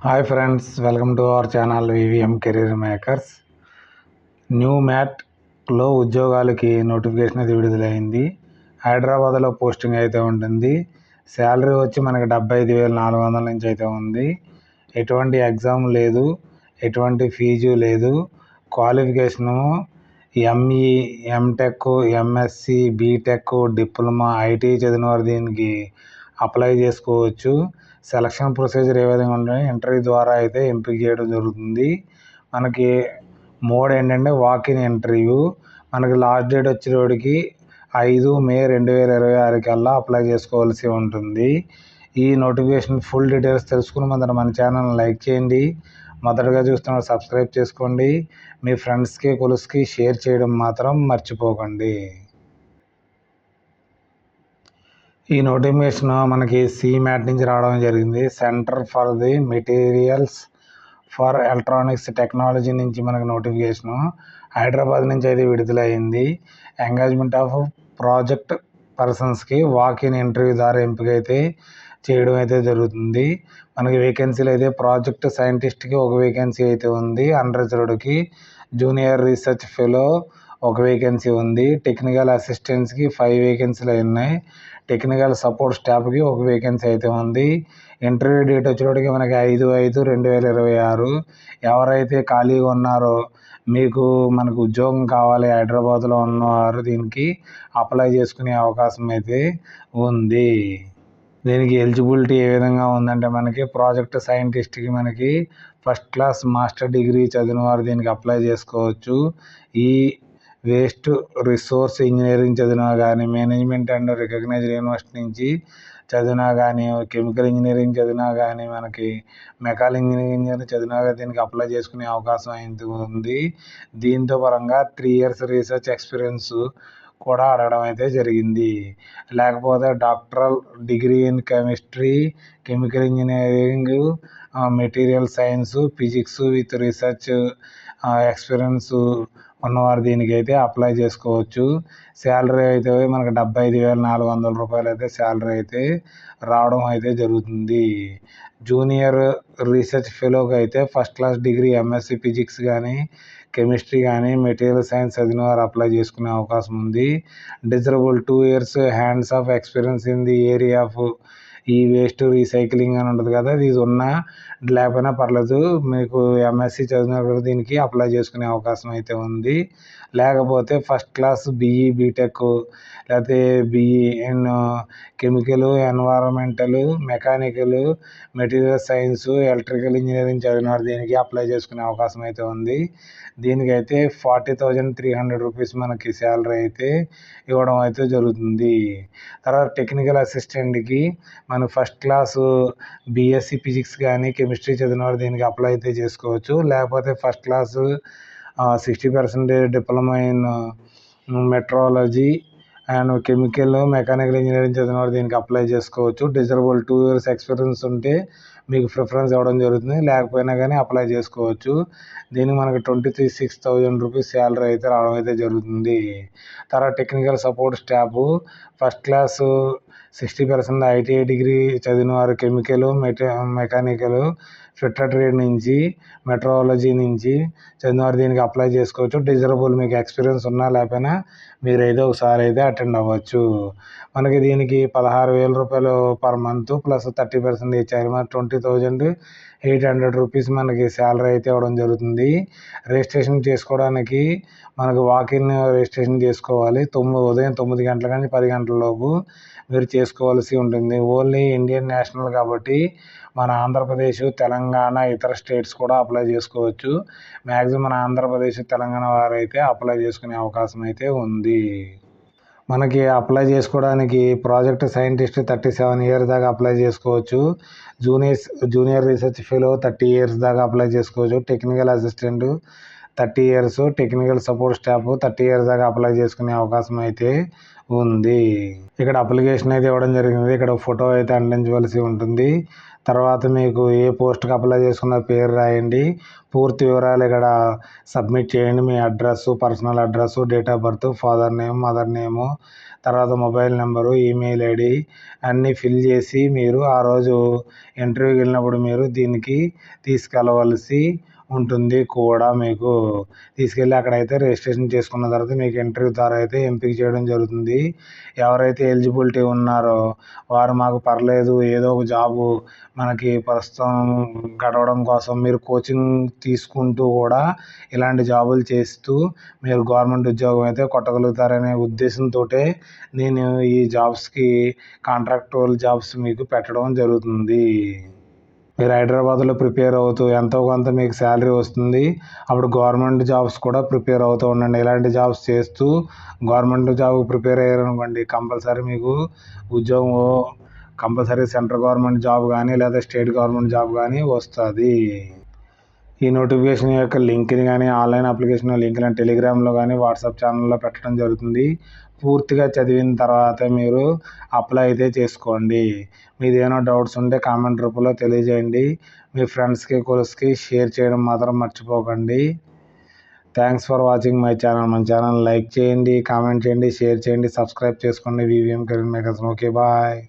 Hi friends, welcome to our channel VVM career makers. New మ్యాట్లో ఉద్యోగాలకి notification అయితే విడుదలైంది. హైదరాబాద్లో పోస్టింగ్ అయితే ఉంటుంది. శాలరీ వచ్చి మనకి 75,400 నుంచి అయితే ఉంది. ఎటువంటి ఎగ్జామ్ లేదు, ఎటువంటి ఫీజు లేదు. Qualification ME, MTech, MSc, BTech, diploma, IT చదివిన వారు దీనికి అప్లై చేసుకోవచ్చు. సెలక్షన్ ప్రొసీజర్ ఏ విధంగా ఉంటుంది, ఇంటర్వ్యూ ద్వారా అయితే ఎంపిక చేయడం జరుగుతుంది. మనకి మోడ్ ఏంటంటే వాక్-ఇన్ ఇంటర్వ్యూ. మనకి లాస్ట్ డేట్ వచ్చేటోడికి 5 మే 2026 కల్లా అప్లై చేసుకోవాల్సి ఉంటుంది. ఈ నోటిఫికేషన్ ఫుల్ డీటెయిల్స్ తెలుసుకుని మన ఛానల్ని లైక్ చేయండి. మొదటగా చూస్తున్న సబ్స్క్రైబ్ చేసుకోండి. మీ ఫ్రెండ్స్కి కొలుసుకి షేర్ చేయడం మాత్రం మర్చిపోకండి. ఈ నోటిఫికేషన్ మనకి CMAT నుంచి రావడం జరిగింది. Centre for the materials for electronics technology నుంచి మనకి నోటిఫికేషను హైదరాబాద్ నుంచి అయితే విడుదలైంది. ఎంగేజ్మెంట్ ఆఫ్ ప్రాజెక్ట్ పర్సన్స్కి వాక్-ఇన్ ఇంటర్వ్యూ ద్వారా ఎంపిక అయితే చేయడం అయితే జరుగుతుంది. మనకి వేకెన్సీలు అయితే ప్రాజెక్ట్ సైంటిస్ట్కి ఒక వేకెన్సీ అయితే ఉంది. అన్రిజర్వ్డ్కి జూనియర్ రీసెర్చ్ ఫెలో ఒక వేకెన్సీ ఉంది. టెక్నికల్ అసిస్టెంట్స్కి 5 వేకెన్సీలు ఉన్నాయి. టెక్నికల్ సపోర్ట్ స్టాఫ్కి ఒక వేకెన్సీ అయితే ఉంది. ఇంటర్వ్యూ డేట్ వచ్చేటప్పటికి మనకి 5/5/2026. ఎవరైతే ఖాళీగా ఉన్నారో, మనకు ఉద్యోగం కావాలి హైదరాబాద్లో ఉన్నవారు దీనికి అప్లై చేసుకునే అవకాశం అయితే ఉంది. దీనికి ఎలిజిబిలిటీ ఏ విధంగా ఉందంటే, మనకి ప్రాజెక్ట్ సైంటిస్ట్కి మనకి ఫస్ట్ క్లాస్ మాస్టర్ డిగ్రీ చదివిన వారు దీనికి అప్లై చేసుకోవచ్చు. ఈ వేస్ట్ రిసోర్స్ ఇంజనీరింగ్ చదివినా కానీ, మేనేజ్మెంట్ అండ్ రికగ్నైజ్డ్ యూనివర్సిటీ నుంచి చదివినా కానీ, కెమికల్ ఇంజనీరింగ్ చదివినా కానీ, మనకి మెకానికల్ ఇంజనీరింగ్ చదివినా కానీ దీనికి అప్లై చేసుకునే అవకాశం అయితే ఉంది. దీంతో పరంగా 3 years రీసెర్చ్ ఎక్స్పీరియన్స్ కూడా అడగడం అయితే జరిగింది. లేకపోతే doctoral degree in chemistry, chemical engineering, material science, physics with research experience ఉన్నవారు దీనికైతే అప్లై చేసుకోవచ్చు. శాలరీ అయితే మనకి 75,400 రూపాయలు అయితే శాలరీ అయితే రావడం అయితే జరుగుతుంది. జూనియర్ రీసెర్చ్ ఫెలోకి అయితే first class degree MSc physics కానీ, కెమిస్ట్రీ కానీ, మెటీరియల్ సైన్స్ చదివిన వారు అప్లై చేసుకునే అవకాశం ఉంది. Desirable 2 years hands of experience in the area of ఈ వేస్ట్ రీసైక్లింగ్ అని ఉంటుంది కదా, ఇది ఉన్నా లేకపోయినా పర్లేదు. మీకు ఎంఎస్సి చదివిన కూడా దీనికి అప్లై చేసుకునే అవకాశం అయితే ఉంది. లేకపోతే ఫస్ట్ క్లాస్ BE, బీటెక్, లేకపోతే BE in chemical, environmental, mechanical, material science, electrical engineering చదివిన వారు దీనికి అప్లై చేసుకునే అవకాశం అయితే ఉంది. దీనికైతే 40,300 రూపీస్ మనకి శాలరీ అయితే ఇవ్వడం అయితే జరుగుతుంది. తర్వాత టెక్నికల్ అసిస్టెంట్కి మనకు ఫస్ట్ క్లాసు BSc ఫిజిక్స్ కానీ, కెమిస్ట్రీ చదివిన వారు దీనికి అప్లై అయితే చేసుకోవచ్చు. లేకపోతే first class 60% diploma in metrology and chemical, mechanical engineering చదివిన వారు దీనికి అప్లై చేసుకోవచ్చు. డిజరబుల్ 2 years ఎక్స్పీరియన్స్ ఉంటే మీకు ప్రిఫరెన్స్ ఇవ్వడం జరుగుతుంది. లేకపోయినా కానీ అప్లై చేసుకోవచ్చు. దీనికి మనకి 26,000 రూపీస్ శాలరీ అయితే రావడం అయితే జరుగుతుంది. తర్వాత technical support staff first class 60% ITI degree చదివిన వారు కెమికల్, మెకానికల్, ఫిట్టర్ ట్రేడ్ నుంచి, మెట్రాలజీ నుంచి చదివిన వారు దీనికి అప్లై చేసుకోవచ్చు. డిజరబుల్ మీకు ఎక్స్పీరియన్స్ ఉన్నా లేకపోయినా మీరైతే ఒకసారి అయితే అటెండ్ అవ్వచ్చు. మనకి దీనికి 16,000 రూపాయలు పర్ మంత్ ప్లస్ 30% ఇచ్చారు. మరి 20,800 రూపీస్ మనకి శాలరీ అయితే ఇవ్వడం జరుగుతుంది. రిజిస్ట్రేషన్ చేసుకోవడానికి మనకు వాక్-ఇన్ రిజిస్ట్రేషన్ చేసుకోవాలి. ఉదయం 9 గంటల నుంచి 10 గంటల లోపు మీరు చేసుకోవాల్సి ఉంటుంది. ఓన్లీ ఇండియన్ నేషనల్ కాబట్టి మన ఆంధ్రప్రదేశ్, తెలంగాణ, ఇతర స్టేట్స్ కూడా అప్లై చేసుకోవచ్చు. మ్యాక్సిమం మన ఆంధ్రప్రదేశ్, తెలంగాణ వారైతే అప్లై చేసుకునే అవకాశం అయితే ఉంది. మనకి అప్లై చేసుకోవడానికి ప్రాజెక్ట్ సైంటిస్ట్ 37 years దాకా అప్లై చేసుకోవచ్చు. జూనియర్ రీసెర్చ్ ఫెలో 30 years దాకా అప్లై చేసుకోవచ్చు. Technical assistant 30 years, technical support staff 30 years దాకా అప్లై చేసుకునే అవకాశం అయితే ఉంది. ఇక్కడ అప్లికేషన్ అయితే ఇవ్వడం జరిగింది. ఇక్కడ ఫోటో అయితే అంటించవలసి ఉంటుంది. తర్వాత మీకు ఏ పోస్ట్కి అప్లై చేసుకున్న పేరు రాయండి. పూర్తి వివరాలు ఇక్కడ సబ్మిట్ చేయండి. మీ address, personal address, date of birth, father name, mother name, తర్వాత మొబైల్ నెంబరు, ఈమెయిల్ ఐడి అన్నీ ఫిల్ చేసి మీరు ఆ రోజు ఇంటర్వ్యూకి వెళ్ళినప్పుడు మీరు దీనికి తీసుకెళ్ళవలసి ఉంటుంది కూడా. మీకు తీసుకెళ్ళి అక్కడైతే రిజిస్ట్రేషన్ చేసుకున్న తర్వాత మీకు ఇంటర్వ్యూ ద్వారా అయితే ఎంపిక చేయడం జరుగుతుంది. ఎవరైతే ఎలిజిబిలిటీ ఉన్నారో వారు మాకు పర్లేదు ఏదో ఒక జాబు మనకి ప్రస్తుతం గడవడం కోసం మీరు కోచింగ్ తీసుకుంటూ కూడా ఇలాంటి జాబులు చేస్తూ మీరు గవర్నమెంట్ ఉద్యోగం అయితే కొట్టగలుగుతారనే ఉద్దేశంతో నేను ఈ జాబ్స్కి కాంట్రాక్టువల్ జాబ్స్ మీకు పెట్టడం జరుగుతుంది. మీరు హైదరాబాద్లో ప్రిపేర్ అవుతూ ఎంతో కొంత మీకు శాలరీ వస్తుంది. అప్పుడు గవర్నమెంట్ జాబ్స్ కూడా ప్రిపేర్ అవుతూ ఉండండి. ఇలాంటి జాబ్స్ చేస్తూ గవర్నమెంట్ జాబ్కి ప్రిపేర్ అయ్యారనుకోండి, కంపల్సరీ మీకు ఉద్యోగం కంపల్సరీ సెంట్రల్ గవర్నమెంట్ జాబ్ కానీ లేదా స్టేట్ గవర్నమెంట్ జాబ్ కానీ వస్తుంది. ఈ నోటిఫికేషన్ యొక్క లింక్ని కానీ ఆన్లైన్ అప్లికేషన్ లింక్ని టెలిగ్రామ్లో కానీ వాట్సాప్ ఛానల్లో పెట్టడం జరుగుతుంది. పూర్తిగా చదివిన తర్వాత మీరు అప్లై అయితే చేసుకోండి. మీది ఏమైనా డౌట్స్ ఉంటే కామెంట్ రూపంలో తెలియజేయండి. మీ ఫ్రెండ్స్కి కొలిస్కి షేర్ చేయడం మాత్రం మర్చిపోకండి. Thanks for watching my channel. మన ఛానల్ లైక్ చేయండి, కామెంట్ చేయండి, షేర్ చేయండి, సబ్స్క్రైబ్ చేసుకోండి. VVM career makers. Okay, bye.